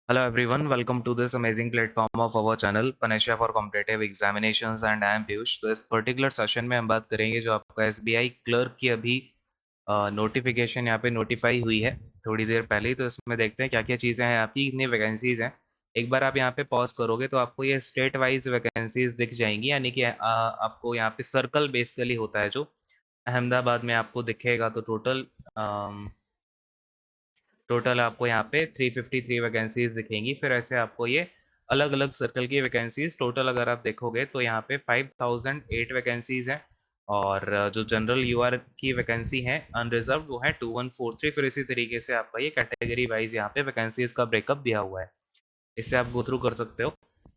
Hello everyone, welcome to this amazing platform of our channel Panesha for Competitive Examinations and I am Piyush। तो इस particular session में हम बात करेंगे जो आपका एसबीआई क्लर्क की अभी नोटिफिकेशन यहाँ पे नोटिफाई हुई है थोड़ी देर पहले ही। तो इसमें देखते हैं क्या क्या चीज़ें हैं, आपकी कितनी वैकेंसीज हैं। एक बार आप यहाँ पे पॉज करोगे तो आपको ये स्टेट वाइज वैकेंसीज दिख जाएंगी, यानी कि आपको यहाँ पे सर्कल बेसिकली होता है जो अहमदाबाद में आपको दिखेगा। तो टोटल आपको यहाँ पे 353 वैकेंसीज दिखेंगी। फिर ऐसे आपको ये अलग अलग सर्कल की वैकेंसीज टोटल अगर आप देखोगे तो यहाँ पे 5008 वैकेंसीज हैं। और जो जनरल यूआर की वैकेंसी है अनरिजर्व वो है 2143। फिर इसी तरीके से आपका ये कैटेगरी वाइज यहाँ पे वैकेंसीज का ब्रेकअप दिया हुआ है, इससे आप गो थ्रू कर सकते हो।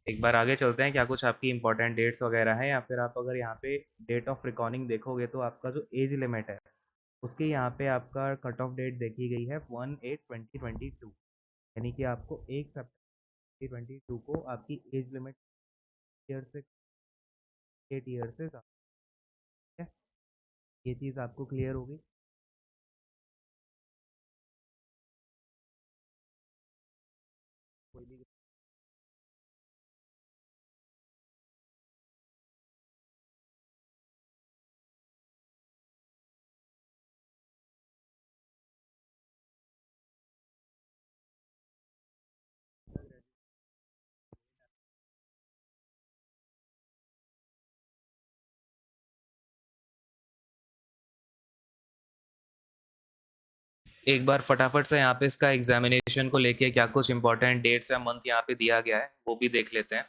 एक बार आगे चलते हैं, क्या कुछ आपकी इंपॉर्टेंट डेट्स वगैरह है, या फिर आप अगर यहाँ पे डेट ऑफ रिकॉर्डिंग देखोगे तो आपका जो एज लिमिट है उसके यहाँ पे आपका कट ऑफ डेट देखी गई है 1/8/2022, यानी कि आपको 1 सितंबर 2022 को आपकी एज लिमिट ईयर से 8 ईयर से ज़्यादा है। ये चीज़ आपको क्लियर होगी। कोई भी एक बार फटाफट से यहाँ पे इसका एग्जामिनेशन को लेके क्या कुछ इंपॉर्टेंट डेट्स या मंथ यहाँ पे दिया गया है वो भी देख लेते हैं।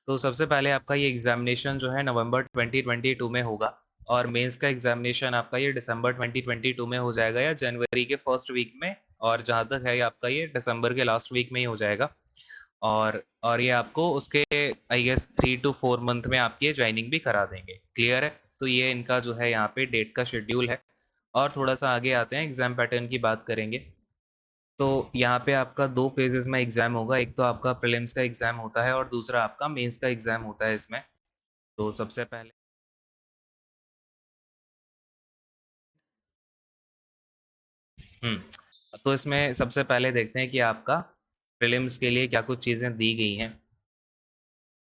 तो सबसे पहले आपका ये एग्जामिनेशन जो है नवंबर 2022 में होगा, और मेंस का एग्जामिनेशन आपका ये दिसंबर 2022 में हो जाएगा या जनवरी के फर्स्ट वीक में, और जहाँ तक है आपका ये दिसंबर के लास्ट वीक में ही हो जाएगा। और ये आपको उसके आई गेस 3 to 4 मंथ में आपकी ज्वाइनिंग भी करा देंगे। क्लियर है? तो ये इनका जो है यहाँ पे डेट का शेड्यूल है। और थोड़ा सा आगे आते हैं, एग्जाम पैटर्न की बात करेंगे। तो यहाँ पे आपका 2 फेजेस में एग्जाम होगा, एक तो आपका प्रीलिम्स का एग्जाम होता है और दूसरा आपका मेंस का एग्जाम होता है इसमें। तो सबसे पहले तो इसमें सबसे पहले देखते हैं कि आपका प्रीलिम्स के लिए क्या कुछ चीज़ें दी गई हैं,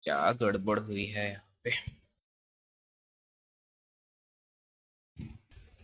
क्या गड़बड़ हुई है यहाँ पे।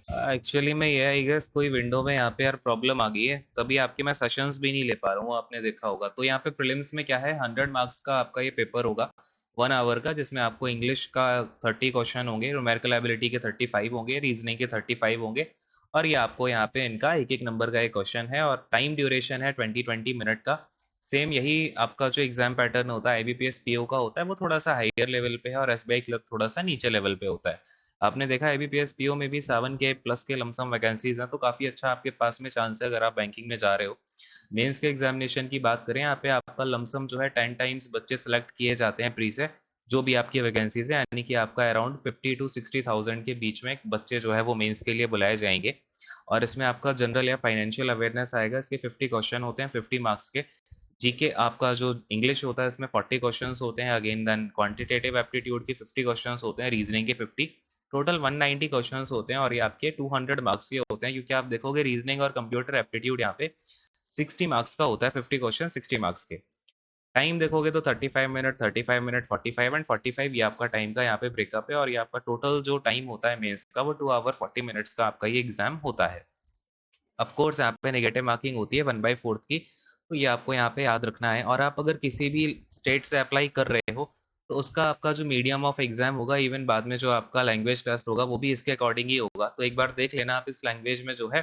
एक्चुअली में ये आई गेस कोई विंडो में यहाँ पे यार प्रॉब्लम आ गई है, तभी आपके मैं सेशंस भी नहीं ले पा रहा हूँ, आपने देखा होगा। तो यहाँ पे प्रीलिम्स में क्या है, 100 मार्क्स का आपका ये पेपर होगा 1 आवर का, जिसमें आपको इंग्लिश का 30 क्वेश्चन होंगे, न्यूमेरिकल एबिलिटी के 35 होंगे, रीजनिंग के 35 होंगे। और ये आपको यहाँ पे इनका एक एक नंबर का एक क्वेश्चन है, और टाइम ड्यूरेशन है 20-20 मिनट का। सेम यही आपका जो एग्जाम पैटर्न होता है आईबीपीएस पीओ का होता है, वो थोड़ा सा हायर लेवल पे है, और एसबीआई क्लर्क थोड़ा सा नीचे लेवल पे होता है। आपने देखा एबीपीएस पीओ में भी 7K+ के लमसम वैकेंसीज हैं, तो काफ़ी अच्छा आपके पास में चांस है अगर आप बैंकिंग में जा रहे हो। मेंस के एग्जामिनेशन की बात करें, यहाँ पे आपका लमसम जो है 10 टाइम्स बच्चे सेलेक्ट किए जाते हैं प्री से, जो भी आपकी वैकेंसीज है, यानी कि आपका अराउंड 50 to 60 थाउजेंड के बीच में बच्चे जो है वो मेंस के लिए बुलाए जाएंगे। और इसमें आपका जनरल या फाइनेंशियल अवेयरनेस आएगा, इसके 50 क्वेश्चन होते हैं 50 मार्क्स के। जीके आपका जो इंग्लिश होता है इसमें 40 क्वेश्चंस होते हैं अगेन, देन क्वांटिटेटिव एप्टीट्यूड के 50 क्वेश्चंस होते हैं, रीजनिंग के 50, टोटल 190 क्वेश्चंस होते हैं, और ये आपके 200 मार्क्स के होते हैं, क्योंकि आप देखोगे रीजनिंग और कंप्यूटर एप्टीट्यूड यहाँ पे 60 मार्क्स का होता है, 50 क्वेश्चन 60 मार्क्स के। टाइम देखोगे तो 35 मिनट, 35 मिनट, 45 एंड 45, ये आपका टाइम का यहाँ पे ब्रेकअप है। और ये आपका टोटल जो टाइम होता है मेंस का वो 2 आवर 40 मिनट्स का आपका ये एग्जाम होता है। ऑफकोर्स यहाँ पे नेगेटिव मार्किंग होती है 1/4 की, तो ये आपको यहाँ पे याद रखना है। और आप अगर किसी भी स्टेट से अप्लाई कर रहे हो तो उसका आपका जो मीडियम ऑफ एग्जाम होगा, इवन बाद में जो आपका लैंग्वेज टेस्ट होगा वो भी इसके अकॉर्डिंग ही होगा। तो एक बार देख लेना आप इस लैंग्वेज में जो है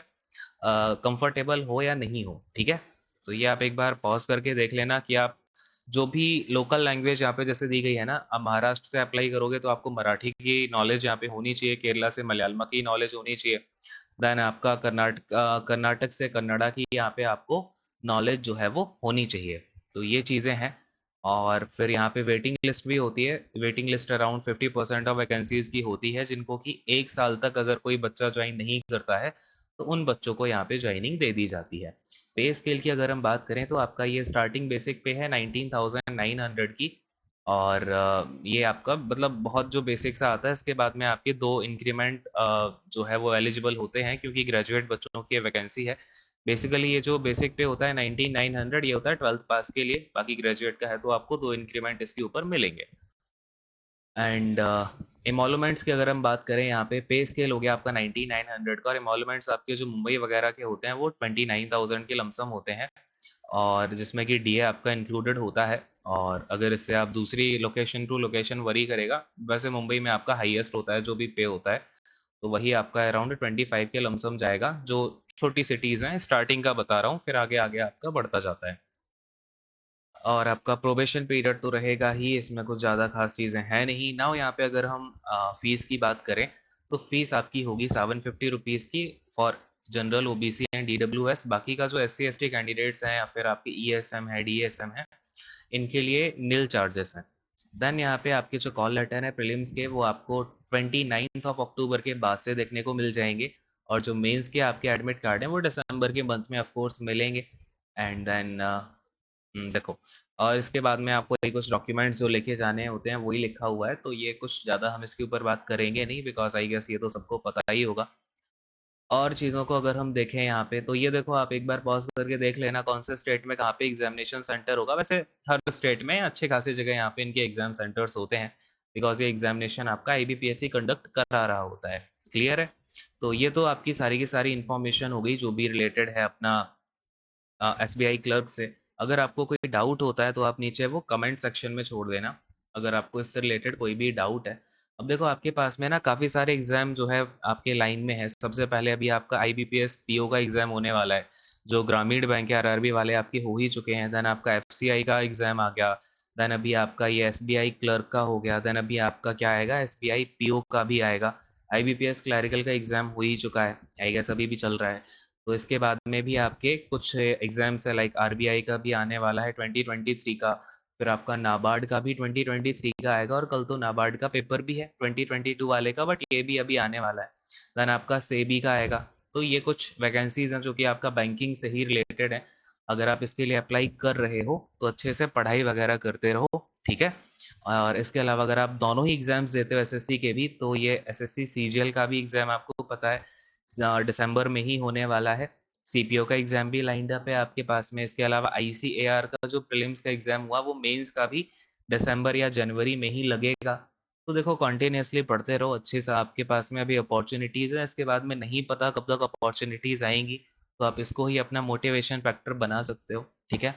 कंफर्टेबल हो या नहीं हो, ठीक है। तो ये आप एक बार पॉज करके देख लेना कि आप जो भी लोकल लैंग्वेज यहाँ पे जैसे दी गई है ना, आप महाराष्ट्र से अप्लाई करोगे तो आपको मराठी की नॉलेज यहाँ पे होनी चाहिए, केरला से मलयालम की नॉलेज होनी चाहिए, देन आपका कर्नाटक से कन्नड़ा की यहाँ पे आपको नॉलेज जो है वो होनी चाहिए। तो ये चीज़ें हैं। और फिर यहाँ पे वेटिंग लिस्ट भी होती है। Waiting list around 50% of vacancies की होती है, जिनको कि 1 साल तक अगर कोई बच्चा ज्वाइन नहीं करता है तो उन बच्चों को यहाँ पे ज्वाइनिंग दे दी जाती है। पे स्केल की अगर हम बात करें तो आपका ये स्टार्टिंग बेसिक पे है 19,900 की। और ये आपका मतलब बहुत जो बेसिक सा आता है, इसके बाद में आपके 2 इंक्रीमेंट जो है वो एलिजिबल होते हैं, क्योंकि ग्रेजुएट बच्चों की वैकेंसी है। बेसिकली ये जो बेसिक पे होता है 19,900 ये होता है 12th पास के लिए, बाकी ग्रेजुएट का है तो आपको 2 इंक्रीमेंट इसके ऊपर मिलेंगे। एंड एमोलुमेंट्स की अगर हम बात करें, यहाँ पे पे स्केल हो गया आपका 9900 का, और एमोलुमेंट्स आपके जो मुंबई वगैरह के होते हैं वो 29,000 के लमसम होते हैं, और जिसमें कि डीए आपका इंक्लूडेड होता है। और अगर इससे आप दूसरी लोकेशन टू लोकेशन वरी करेगा, वैसे मुंबई में आपका हाईएस्ट होता है जो भी पे होता है, तो वही आपका अराउंड 25 के लमसम जाएगा, जो छोटी सिटीज़ हैं, स्टार्टिंग का बता रहा हूँ, फिर आगे आगे आपका बढ़ता जाता है। और आपका प्रोबेशन पीरियड तो रहेगा ही, इसमें कुछ ज़्यादा खास चीज़ें हैं नहीं ना। यहाँ पे अगर हम फ़ीस की बात करें तो फ़ीस आपकी होगी 750 रुपीज़ की फॉर जनरल, ओबीसी एंड डीडब्ल्यूएस। बाकी का जो एससी एसटी कैंडिडेट्स हैं या फिर आपके ईएसएम है, डीएसएम है, इनके लिए नील चार्जेस हैं। देन यहाँ पे आपके जो कॉल लेटर है प्रीलिम्स के, वो आपको 29 ऑफ अक्टूबर के बाद से देखने को मिल जाएंगे, और जो मेंस के आपके एडमिट कार्ड हैं वो दिसंबर के मंथ में ऑफ कोर्स मिलेंगे। एंड देन देखो, और इसके बाद में आपको ये कुछ डॉक्यूमेंट्स जो लेके जाने होते हैं वही लिखा हुआ है, तो ये कुछ ज़्यादा हम इसके ऊपर बात करेंगे नहीं, बिकॉज आई गेस ये तो सबको पता ही होगा। और चीज़ों को अगर हम देखें यहाँ पे, तो ये देखो, आप एक बार पॉज करके देख लेना कौन से स्टेट में कहाँ पे एग्जामिनेशन सेंटर होगा। वैसे हर स्टेट में अच्छे खासी जगह यहाँ पे इनके एग्जाम सेंटर्स होते हैं, बिकॉज ये एग्जामिनेशन आपका आईबीपीएससी कंडक्ट करा रहा होता है। क्लियर है? तो ये तो आपकी सारी की सारी इन्फॉर्मेशन हो गई जो भी रिलेटेड है अपना एसबीआई क्लर्क से। अगर आपको कोई डाउट होता है तो आप नीचे वो कमेंट सेक्शन में छोड़ देना, अगर आपको इससे रिलेटेड कोई भी डाउट है। अब देखो, आपके पास में ना काफ़ी सारे एग्जाम जो है आपके लाइन में है। सबसे पहले अभी आपका आईबीपीएस पीओ का एग्जाम होने वाला है, जो ग्रामीण बैंक के आरआरबी वाले आपके हो ही चुके हैं। देन आपका एफसीआई का एग्जाम आ गया। देन अभी आपका ये एसबीआई क्लर्क का हो गया। देन अभी आपका क्या आएगा, एसबीआई पीओ का भी आएगा। आईबीपीएस क्लैरिकल का एग्जाम हो ही चुका है, आई गेस अभी भी चल रहा है। तो इसके बाद में भी आपके कुछ एग्जाम्स है, लाइक आरबीआई का भी आने वाला है 2023 का। फिर आपका नाबार्ड का भी 2023 का आएगा, और कल तो नाबार्ड का पेपर भी है 2022 वाले का, बट ये भी अभी आने वाला है। देन आपका सेबी का आएगा। तो ये कुछ वैकेंसीज हैं जो कि आपका बैंकिंग से ही रिलेटेड है। अगर आप इसके लिए अप्लाई कर रहे हो तो अच्छे से पढ़ाई वगैरह करते रहो, ठीक है। और इसके अलावा अगर आप दोनों ही एग्जाम्स देते हो एसएससी के भी, तो ये एसएससी सीजीएल का भी एग्जाम आपको पता है दिसंबर में ही होने वाला है। सीपीओ का एग्जाम भी लाइंड अप है आपके पास में। इसके अलावा आईसीएआर का जो प्रीलिम्स का एग्जाम हुआ, वो मेंस का भी दिसंबर या जनवरी में ही लगेगा। तो देखो, कॉन्टिन्यूसली पढ़ते रहो अच्छे से, आपके पास में अभी अपॉर्चुनिटीज़ है, इसके बाद में नहीं पता कब तक अपॉर्चुनिटीज़ आएंगी, तो आप इसको ही अपना मोटिवेशन फैक्टर बना सकते हो, ठीक है।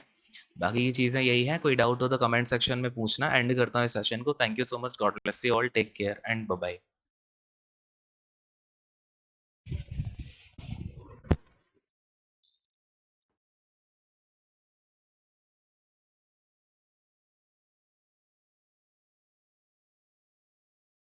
बाकी की चीज़ें यही हैं, कोई डाउट हो तो कमेंट सेक्शन में पूछना। एंड करता हूँ इस सेशन को। Thank you so much, God bless you all, take care and bye bye.